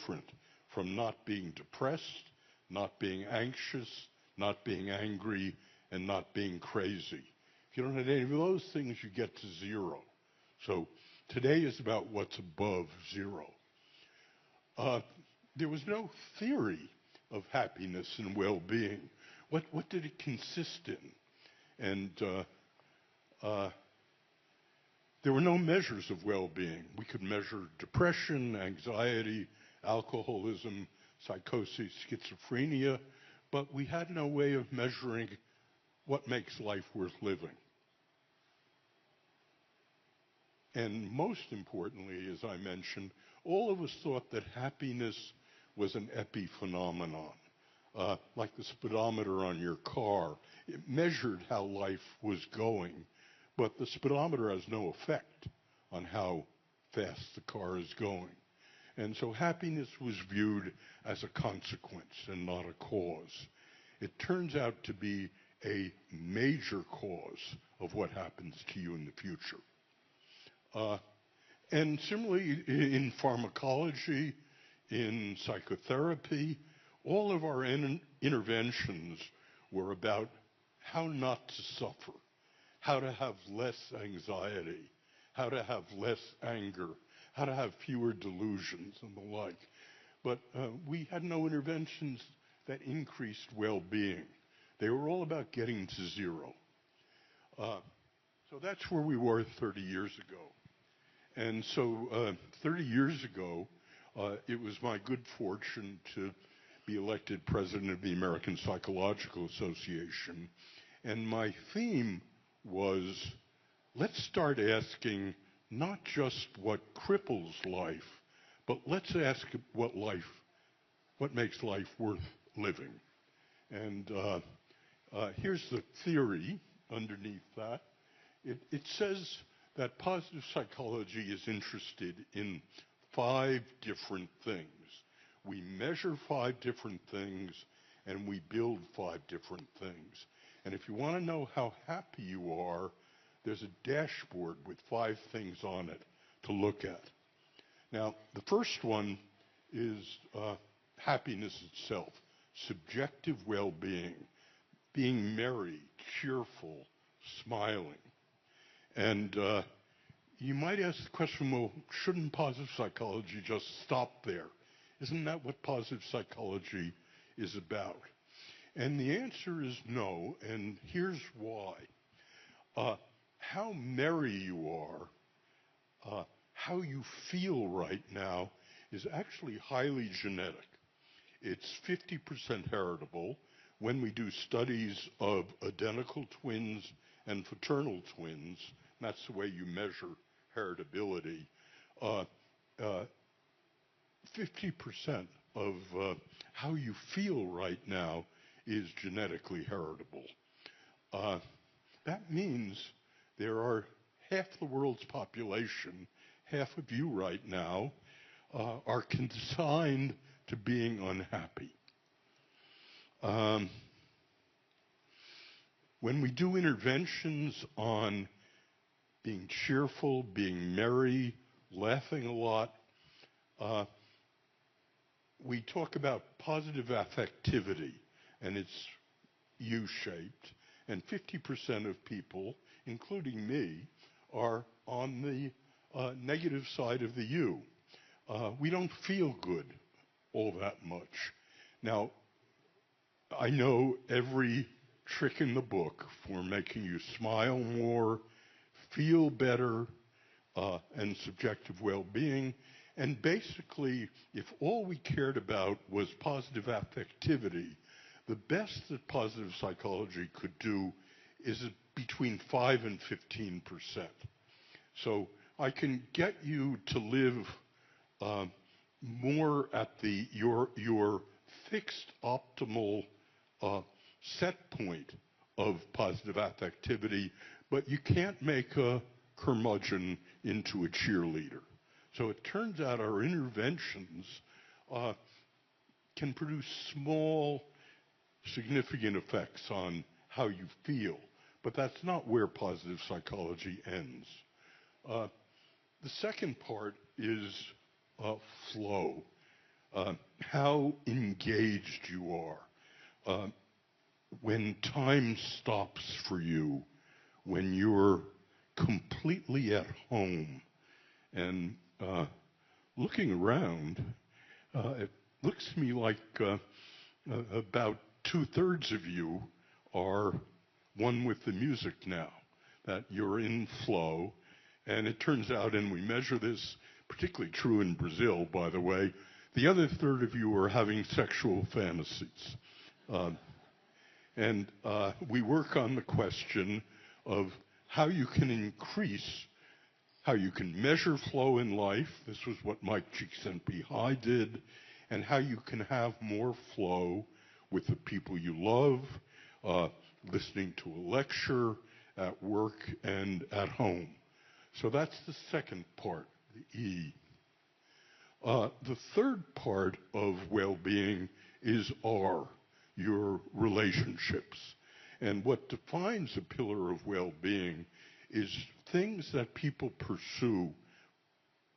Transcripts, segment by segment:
different from not being depressed, not being anxious, not being angry, and not being crazy. If you don't have any of those things, you get to zero. So today is about what's above zero. There was no theory of happiness and well-being. What did it consist in? And there were no measures of well-being. We could measure depression, anxiety, alcoholism, psychosis, schizophrenia, but we had no way of measuring what makes life worth living. And most importantly, as I mentioned, all of us thought that happiness was an epiphenomenon, like the speedometer on your car. It measured how life was going, but the speedometer has no effect on how fast the car is going. And so happiness was viewed as a consequence and not a cause. It turns out to be a major cause of what happens to you in the future. And similarly, in pharmacology, in psychotherapy, all of our interventions were about how not to suffer, how to have less anxiety, how to have less anger, how to have fewer delusions and the like. But we had no interventions that increased well-being. They were all about getting to zero. So that's where we were 30 years ago. And so 30 years ago, it was my good fortune to be elected president of the American Psychological Association. And my theme was, let's start asking not just what cripples life, but let's ask what makes life worth living. And here's the theory underneath that. It says that positive psychology is interested in 5 different things. We measure 5 different things, and we build 5 different things. And if you want to know how happy you are, there's a dashboard with 5 things on it to look at. Now, the first one is happiness itself, subjective well-being, being merry, cheerful, smiling. And you might ask the question, well, shouldn't positive psychology just stop there? Isn't that what positive psychology is about? And the answer is no, and here's why. How merry you are, how you feel right now is actually highly genetic. It's 50% heritable. When we do studies of identical twins and fraternal twins, that's the way you measure heritability, 50% of how you feel right now is genetically heritable. That means there are half the world's population, half of you right now, are consigned to being unhappy. When we do interventions on being cheerful, being merry, laughing a lot, we talk about positive affectivity, and it's U-shaped, and 50% of people, including me, are on the negative side of the U. We don't feel good all that much. Now, I know every trick in the book for making you smile more, feel better, and subjective well-being. And basically, if all we cared about was positive affectivity, the best that positive psychology could do is between 5 and 15%. So I can get you to live more at your fixed optimal set point of positive affectivity, but you can't make a curmudgeon into a cheerleader. So it turns out our interventions can produce small, significant effects on how you feel, but that's not where positive psychology ends. The second part is flow. how engaged you are, when time stops for you, when you're completely at home. And looking around, it looks to me like about 2/3 of you are one with the music now, that you're in flow. And it turns out, and we measure this, particularly true in Brazil, by the way, the other third of you are having sexual fantasies. And we work on the question of how you can increase, how you can measure flow in life. This was what Mike Csikszentmihalyi did. And how you can have more flow with the people you love, listening to a lecture, at work, and at home. So that's the second part, the E. The third part of well-being is R, your relationships. And what defines a pillar of well-being is things that people pursue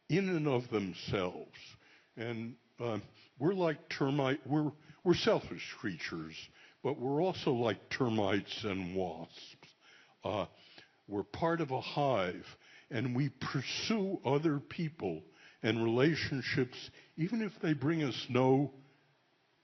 in and of themselves. And we're like termite, we're selfish creatures, but we're also like termites and wasps. We're part of a hive, and we pursue other people and relationships, even if they bring us no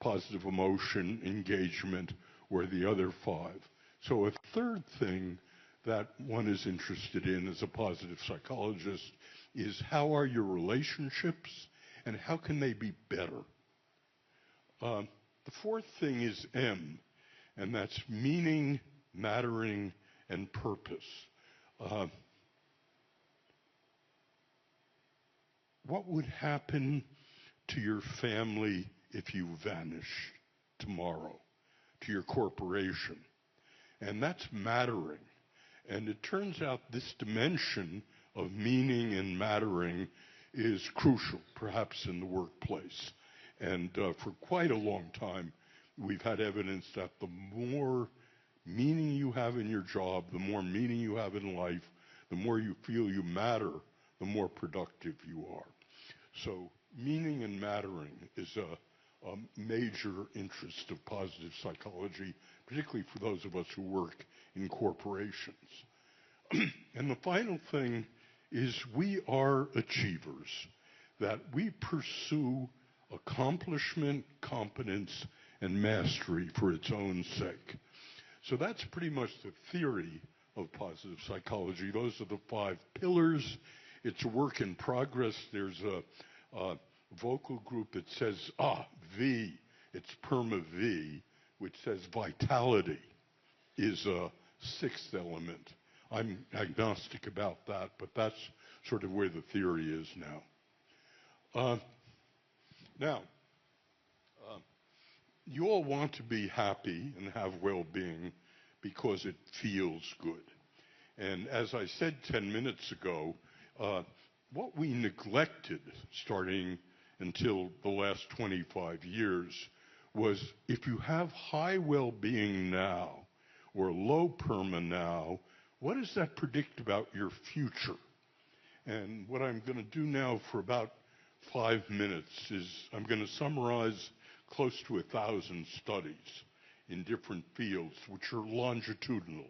positive emotion, engagement, or the other five. So a third thing that one is interested in as a positive psychologist is how are your relationships and how can they be better? The fourth thing is M, and that's meaning, mattering, and purpose. What would happen to your family if you vanish tomorrow, to your corporation? And that's mattering. And it turns out this dimension of meaning and mattering is crucial, perhaps in the workplace. And for quite a long time, we've had evidence that the more meaning you have in your job, the more meaning you have in life, the more you feel you matter, the more productive you are. So meaning and mattering is a major interest of positive psychology, particularly for those of us who work in corporations. And the final thing is we are achievers, that we pursue accomplishment, competence, and mastery for its own sake. So that's pretty much the theory of positive psychology. Those are the 5 pillars. It's a work in progress. There's a vocal group that says, V, it's PERMA V, which says vitality is a 6th element. I'm agnostic about that, but that's sort of where the theory is now. You all want to be happy and have well-being because it feels good. And as I said 10 minutes ago, what we neglected starting until the last 25 years was if you have high well-being now or low PERMA now, what does that predict about your future? And what I'm going to do now for about 5 minutes is I'm going to summarize close to 1,000 studies in different fields, which are longitudinal.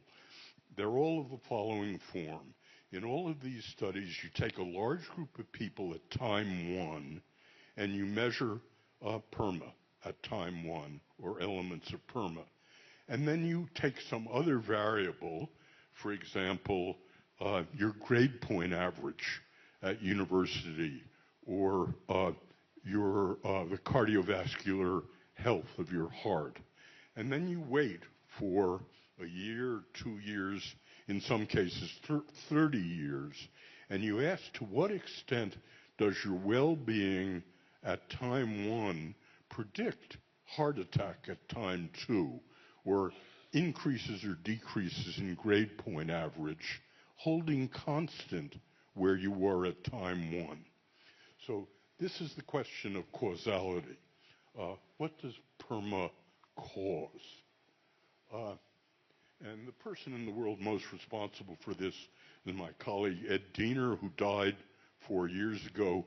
They're all of the following form. In all of these studies, you take a large group of people at time 1, and you measure PERMA at time 1, or elements of PERMA. And then you take some other variable, for example, your grade point average at university, or the cardiovascular health of your heart. And then you wait for a year, 2 years, in some cases 30 years, and you ask to what extent does your well-being at time 1 predict heart attack at time 2, or increases or decreases in grade point average, holding constant where you were at time 1. So this is the question of causality. What does PERMA cause? And the person in the world most responsible for this is my colleague Ed Diener, who died 4 years ago.